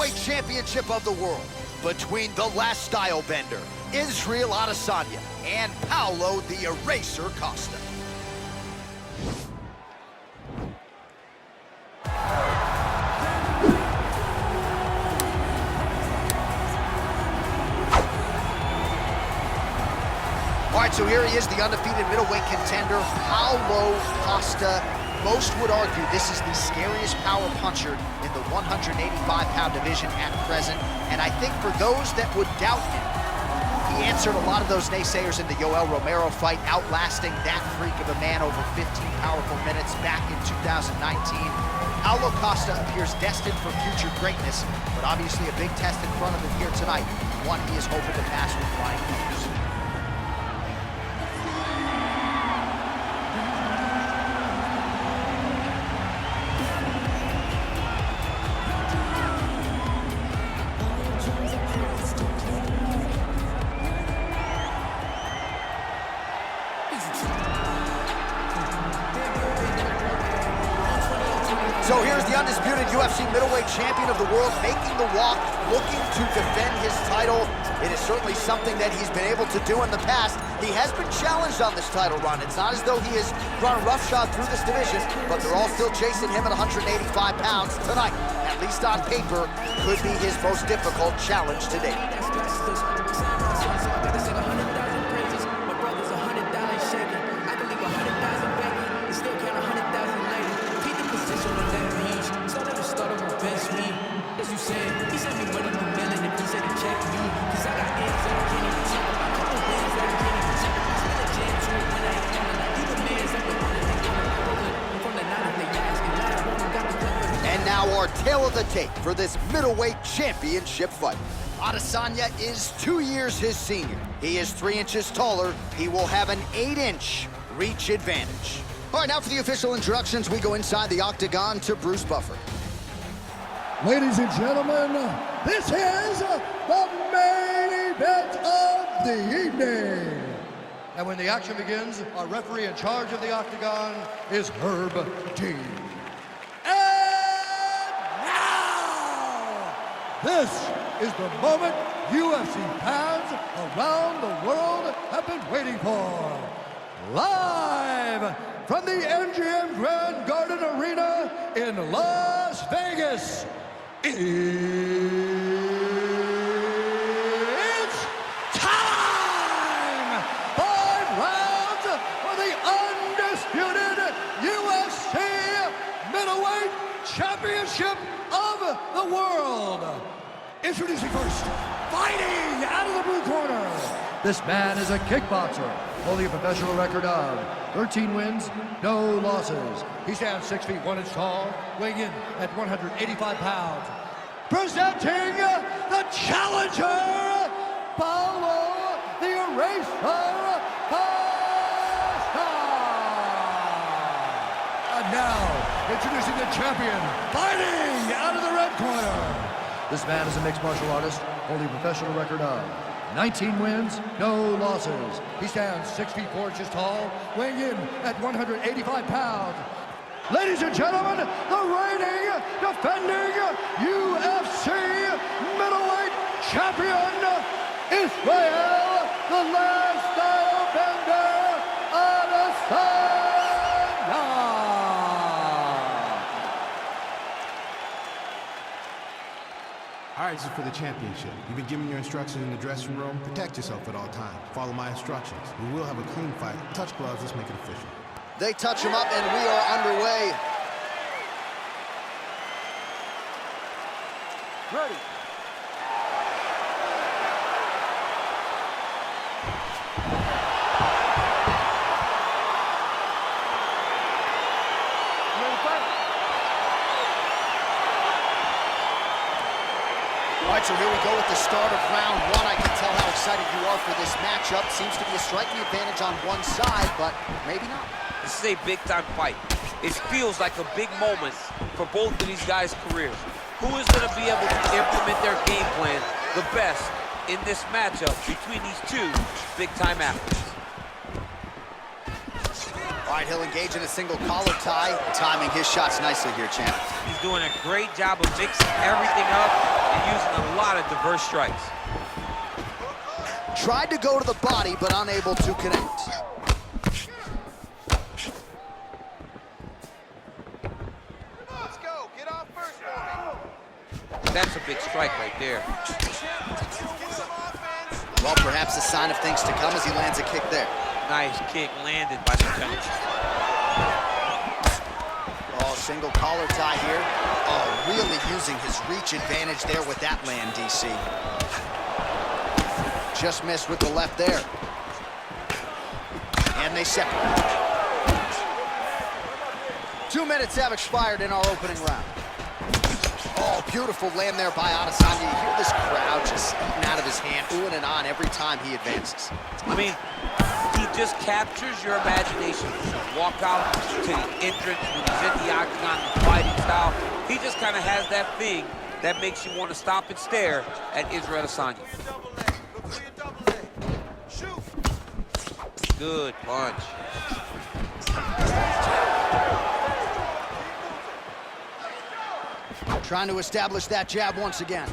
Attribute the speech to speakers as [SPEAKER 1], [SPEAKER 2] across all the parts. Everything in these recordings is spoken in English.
[SPEAKER 1] middleweight championship of the world between the last style bender, Israel Adesanya, and Paolo the Eraser Costa. All right, so here he is, the undefeated middleweight contender, Paolo Costa. Most would argue this is the scariest power puncher in the 185-pound division at present. And I think for those that would doubt him, he answered a lot of those naysayers in the Yoel Romero fight, outlasting that freak of a man over 15 powerful minutes back in 2019. Paolo Costa appears destined for future greatness, but obviously a big test in front of him here tonight, one he is hoping to pass with flying colors. So here's the undisputed UFC middleweight champion of the world making the walk, looking to defend his title. It is certainly something that he's been able to do in the past. He has been challenged on this title run. It's not as though he has run roughshod through this division, but they're all still chasing him at 185 pounds tonight. At least on paper, could be his most difficult challenge to date. Now our tale of the tape for this middleweight championship fight. Adesanya is 2 years his senior. He is 3 inches taller. He will have an 8-inch reach advantage. All right, now for the official introductions, we go inside the octagon to Bruce Buffer.
[SPEAKER 2] Ladies and gentlemen, this is the main event of the evening. And when the action begins, our referee in charge of the octagon is Herb Dean. This is the moment UFC fans around the world have been waiting for. Live from the MGM Grand Garden Arena in Las Vegas, it's time! 5 rounds for the undisputed UFC middleweight championship of the world. Introducing first, fighting out of the blue corner. This man is a kickboxer, holding a professional record of 13 wins, no losses. He stands 6 feet 1 inch tall, weighing in at 185 pounds. Presenting the challenger, Paolo the Eraser Costa. And now, introducing the champion, fighting out of the red corner. This man is a mixed martial artist, holding a professional record of 19 wins, no losses. He stands 6 feet 4 inches tall, weighing in at 185 pounds. Ladies and gentlemen, the reigning, defending UFC middleweight champion, Israel, the last style bender, Adesanya.
[SPEAKER 3] All right, this is for the championship. You've been given your instructions in the dressing room. Protect yourself at all times. Follow my instructions. We will have a clean fight. Touch gloves, let's make it official.
[SPEAKER 1] They touch him up and we are underway. Ready. All right, so here we go with the start of round 1. I can tell how excited you are for this matchup. Seems to be a striking advantage on one side, but maybe not.
[SPEAKER 4] This is a big-time fight. It feels like a big moment for both of these guys' careers. Who is going to be able to implement their game plan the best in this matchup between these two big-time athletes?
[SPEAKER 1] All right, he'll engage in a single collar tie. Timing his shots nicely here, champ.
[SPEAKER 4] He's doing a great job of mixing everything up. and using a lot of diverse strikes.
[SPEAKER 1] Tried to go to the body, but unable to connect.
[SPEAKER 5] Let's go. Get off first for me.
[SPEAKER 4] That's a big strike right there.
[SPEAKER 1] Well, perhaps a sign of things to come as he lands a kick there.
[SPEAKER 4] Nice kick landed by the judge.
[SPEAKER 1] Oh, single collar tie here. Oh, really using his reach advantage there with that land, DC. Just missed with the left there. And they separate. 2 minutes have expired in our opening round. Oh, beautiful land there by Adesanya. You hear this crowd just eating out of his hand, oohing and on every time he advances.
[SPEAKER 4] I mean, he just captures your imagination. Walk out to the entrance when he's in the octagon, the fighting style. He just kind of has that thing that makes you want to stop and stare at Israel Adesanya. Good punch.
[SPEAKER 1] Trying to establish that jab once again.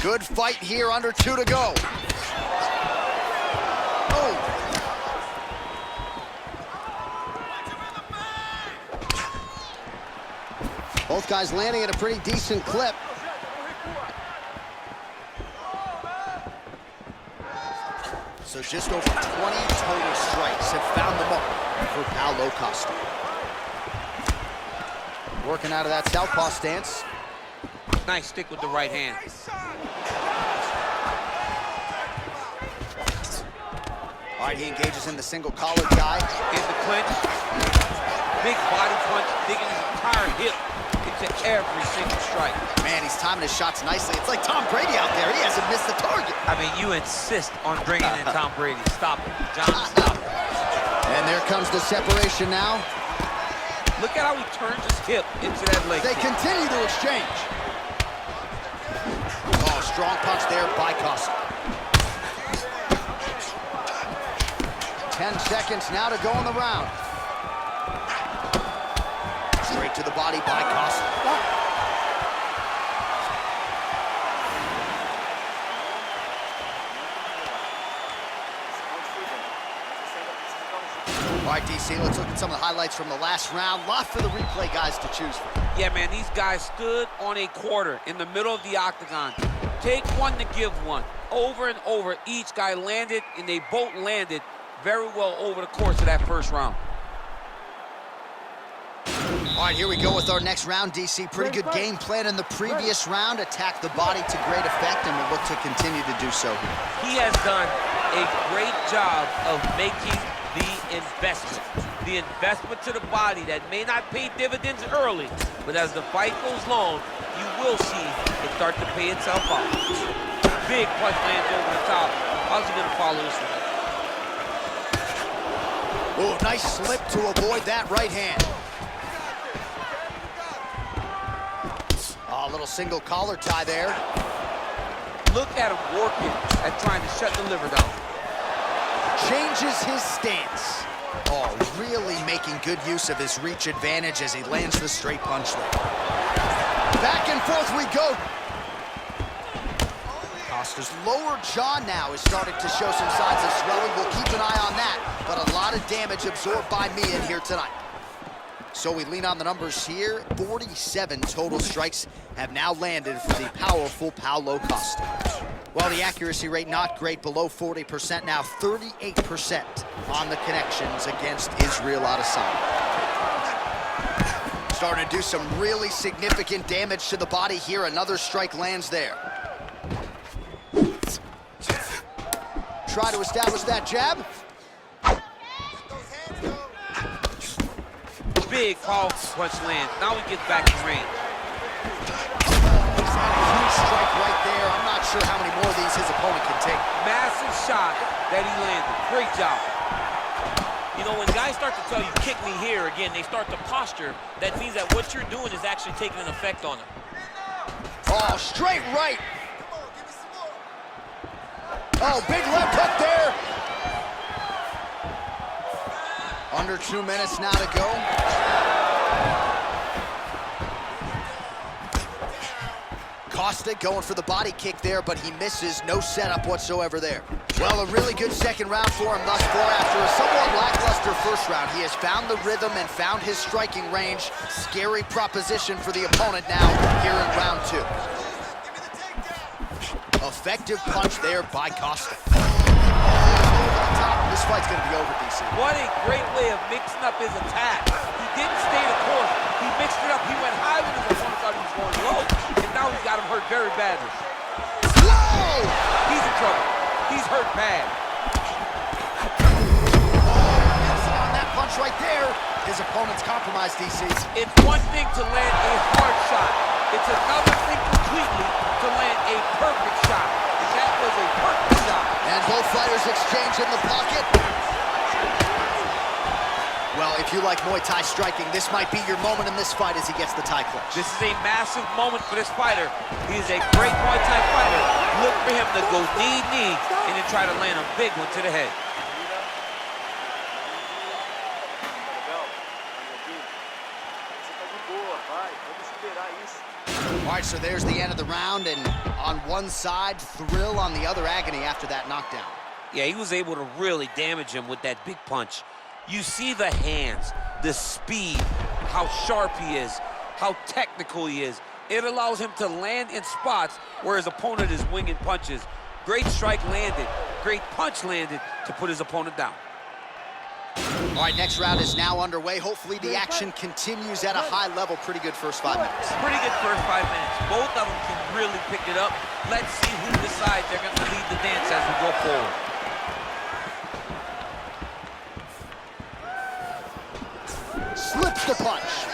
[SPEAKER 1] Good fight here, under 2 to go. Oh. Both guys landing at a pretty decent clip. So just over 20 total strikes have found the mark for Paolo Costa. Working out of that southpaw stance.
[SPEAKER 4] Nice stick with the right hand.
[SPEAKER 1] All right, he engages in the single collar tie.
[SPEAKER 4] In the clinch. Big body punch, digging his entire hip into every single strike.
[SPEAKER 1] Man, he's timing his shots nicely. It's like Tom Brady out there. He hasn't missed the target.
[SPEAKER 4] I mean, you insist on bringing in Tom Brady. Stop it, John, stop it.
[SPEAKER 1] And there comes the separation now.
[SPEAKER 4] Look at how he turns his hip into that leg
[SPEAKER 1] They
[SPEAKER 4] kick.
[SPEAKER 1] continue to exchange. Oh, strong punch there by Costa. 10 seconds now to go in the round. Straight to the body by Costa. All right, DC, let's look at some of the highlights from the last round. Lot for the replay guys to choose from.
[SPEAKER 4] Yeah, man, these guys stood on a quarter in the middle of the octagon. Take one to give one. Over and over, each guy landed, and they both landed very well over the course of that first round.
[SPEAKER 1] All right, here we go with our next round, DC. Pretty good game plan in the previous round. Attacked the body to great effect, and will look to continue to do so here.
[SPEAKER 4] He has done a great job of making the investment. The investment to the body that may not pay dividends early, but as the fight goes long, you will see it start to pay itself off. Big punch lands over the top. How's he gonna follow this one?
[SPEAKER 1] Oh, nice slip to avoid that right hand. Oh, a little single collar tie there.
[SPEAKER 4] Look at him working at trying to shut the liver down.
[SPEAKER 1] Changes his stance. Oh, really making good use of his reach advantage as he lands the straight punch there. Back and forth we go. Costa's lower jaw now is starting to show some signs of swelling. We'll keep an eye on that, but a lot of damage absorbed by me in here tonight. So we lean on the numbers here. 47 total strikes have now landed for the powerful Paolo Costa. Well, the accuracy rate not great, below 40%, now 38% on the connections against Israel Adesanya. Starting to do some really significant damage to the body here. Another strike lands there. Try to establish that jab.
[SPEAKER 4] Big, powerful punch lands. Now he gets back in range.
[SPEAKER 1] He's had a huge strike right there. I'm not sure how many more of these his opponent can take.
[SPEAKER 4] Massive shot that he landed. Great job. You know, when guys start to tell you, kick me here, again, they start to posture. That means that what you're doing is actually taking an effect on them.
[SPEAKER 1] Oh, straight right. Oh, big left hook there. Under 2 minutes now to go. Costa going for the body kick there, but he misses. No setup whatsoever there. Well, a really good second round for him thus far. After a somewhat lackluster first round, he has found the rhythm and found his striking range. Scary proposition for the opponent now here in round 2. Effective punch there by Costa. This fight's gonna be over, DC.
[SPEAKER 4] What a great way of mixing up his attack. He didn't stay the course. He mixed it up. He went high when his opponent thought he was going low. And now he's got him hurt very badly.
[SPEAKER 1] Whoa!
[SPEAKER 4] He's in trouble. He's hurt bad.
[SPEAKER 1] On that punch right there, his opponent's compromised, DC.
[SPEAKER 4] It's one thing to land a hard shot. It's another thing completely to land a perfect shot. And that was a perfect shot.
[SPEAKER 1] And both fighters exchange in the pocket. Well, if you like Muay Thai striking, this might be your moment in this fight as he gets the Thai clinch.
[SPEAKER 4] This is a massive moment for this fighter. He is a great Muay Thai fighter. Look for him to go knee, and then try to land a big one to the head.
[SPEAKER 1] All right, so there's the end of the round, and on one side, thrill, on the other, agony after that knockdown.
[SPEAKER 4] Yeah, he was able to really damage him with that big punch. You see the hands, the speed, how sharp he is, how technical he is. It allows him to land in spots where his opponent is winging punches. Great strike landed, great punch landed to put his opponent down.
[SPEAKER 1] All right, next round is now underway. Hopefully the action continues at a high level. Pretty good first 5 minutes.
[SPEAKER 4] Pretty good first 5 minutes. Both of them can really pick it up. Let's see who decides they're going to lead the dance as we go forward.
[SPEAKER 1] Slips the punch.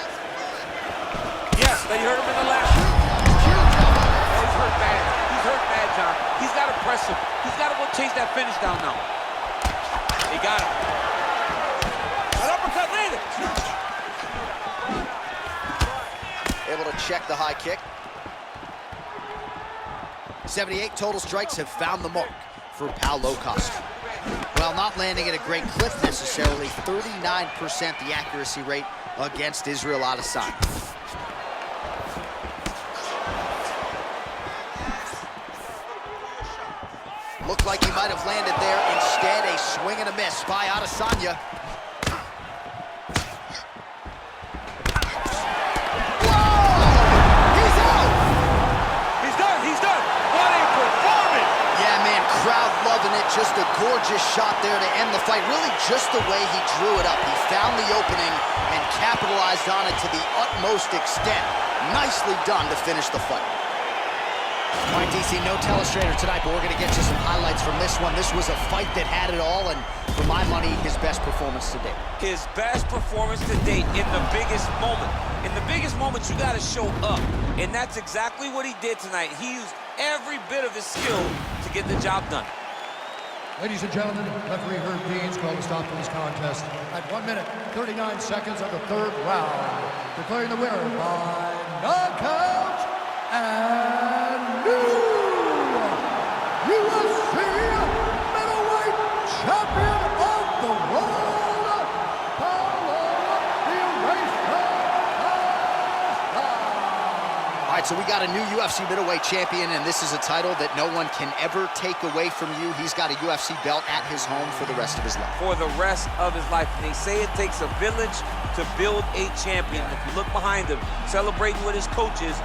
[SPEAKER 4] Yes, they hurt him in the last round. Oh, he's hurt bad. He's hurt bad, John. He's got to press him. He's got to go chase that finish down now. He got him. An uppercut landed.
[SPEAKER 1] Able to check the high kick. 78 total strikes have found the mark for Paolo Costa. Well, not landing at a great clip necessarily. 39% the accuracy rate against Israel Adesanya. Looked like he might have landed there. Instead, a swing and a miss by Adesanya. Just a gorgeous shot there to end the fight. Really just the way he drew it up. He found the opening and capitalized on it to the utmost extent. Nicely done to finish the fight. All right, DC, no telestrator tonight, but we're going to get you some highlights from this one. This was a fight that had it all, and for my money, his best performance to date. His best performance to date in the biggest moment. In the biggest moments, you got to show up, and that's exactly what he did tonight. He used every bit of his skill to get the job done.
[SPEAKER 2] Ladies and gentlemen, referee Herb Dean's called to stop this contest at 1 minute, 39 seconds of the third round, declaring the winner by knockout and new UFC middleweight champion of the world, Paolo Costa. All right, so we got a new UFC middleweight champion, and this is a title that no one can ever take away from you. He's got a UFC belt at his home for the rest of his life.
[SPEAKER 4] For the rest of his life. And they say it takes a village to build a champion. If you look behind him, celebrating with his coaches,